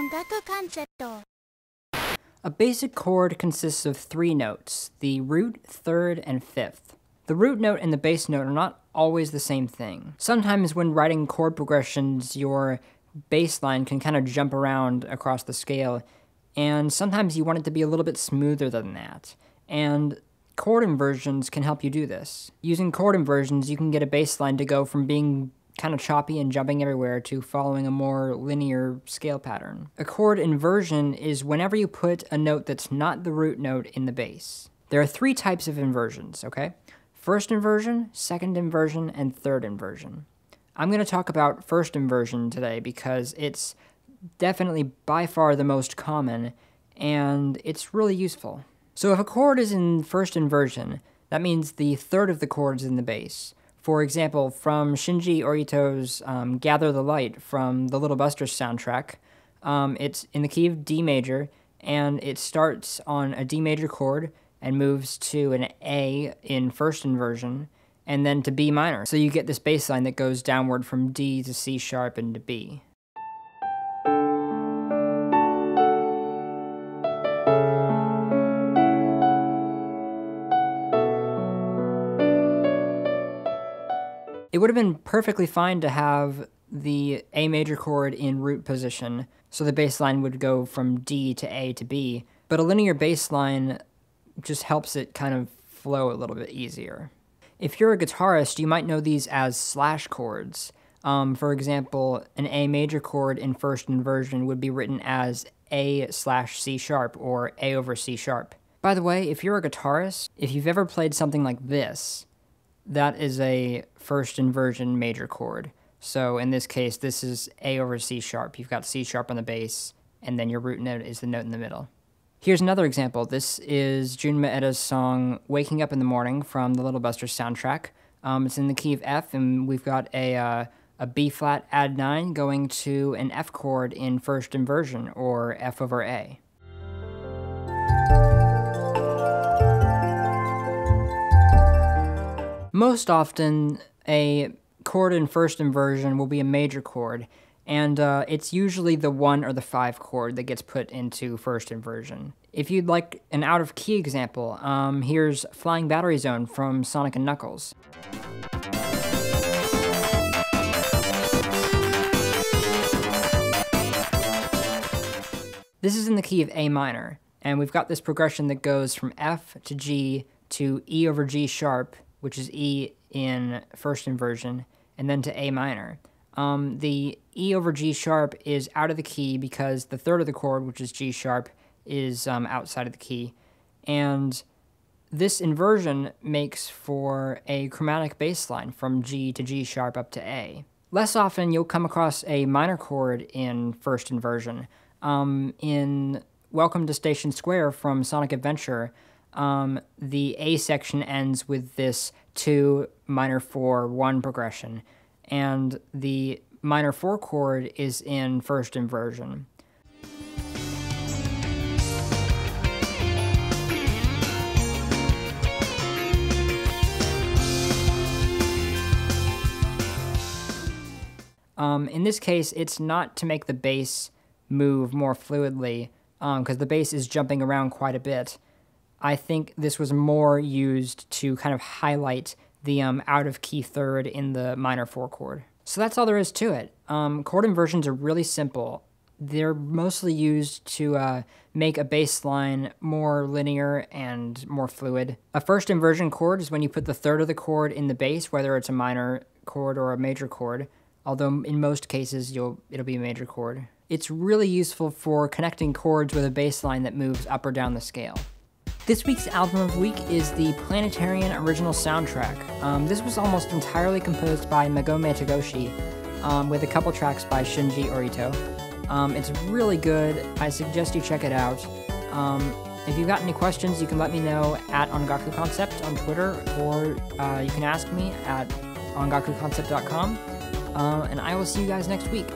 Ongaku concept. A basic chord consists of 3 notes, the root, third, and fifth. The root note and the bass note are not always the same thing. Sometimes when writing chord progressions, your bass line can kind of jump around across the scale, and sometimes you want it to be a little bit smoother than that. And chord inversions can help you do this. Using chord inversions, you can get a bass line to go from being kind of choppy and jumping everywhere to following a more linear scale pattern. A chord inversion is whenever you put a note that's not the root note in the bass. There are 3 types of inversions, okay? First inversion, second inversion, and third inversion. I'm going to talk about first inversion today because it's definitely by far the most common, and it's really useful. So if a chord is in first inversion, that means the third of the chord is in the bass. For example, from Shinji Orito's Gather the Light from the Little Busters soundtrack, it's in the key of D major, and it starts on a D major chord and moves to an A in first inversion, and then to B minor. So you get this bass line that goes downward from D to C sharp and to B. It would have been perfectly fine to have the A major chord in root position, so the bass line would go from D to A to B, but a linear bass line just helps it kind of flow a little bit easier. If you're a guitarist, you might know these as slash chords. For example, an A major chord in first inversion would be written as A/C sharp or A over C sharp. By the way, if you're a guitarist, if you've ever played something like this, that is a first inversion major chord. So in this case, this is A over C sharp. You've got C sharp on the bass, and then your root note is the note in the middle. Here's another example. This is Jun Maeda's song Waking Up in the Morning from the Little Busters soundtrack. It's in the key of F, and we've got a B flat add 9 going to an F chord in first inversion, or F over A. Most often, a chord in first inversion will be a major chord, and it's usually the 1 or the 5 chord that gets put into first inversion. If you'd like an out-of-key example, here's Flying Battery Zone from Sonic & Knuckles. This is in the key of A minor, and we've got this progression that goes from F to G to E over G sharp, which is E in first inversion, and then to A minor. The E over G sharp is out of the key because the third of the chord, which is G sharp, is outside of the key. And this inversion makes for a chromatic bass line from G to G sharp up to A. Less often you'll come across a minor chord in first inversion. In Welcome to Station Square from Sonic Adventure, the A section ends with this 2 minor 4 1 progression, and the minor 4 chord is in first inversion. In this case, it's not to make the bass move more fluidly, because the bass is jumping around quite a bit. I think this was more used to kind of highlight the out-of-key third in the minor 4 chord. So that's all there is to it. Chord inversions are really simple. They're mostly used to make a bass line more linear and more fluid. A first inversion chord is when you put the third of the chord in the bass, whether it's a minor chord or a major chord, although in most cases it'll be a major chord. It's really useful for connecting chords with a bass line that moves up or down the scale. This week's album of the week is the Planetarian original soundtrack. This was almost entirely composed by Megome Tagoshi, with a couple tracks by Shinji Orito. It's really good. I suggest you check it out. If you've got any questions, you can let me know at Ongaku Concept on Twitter, or you can ask me at ongakuconcept.com. And I will see you guys next week.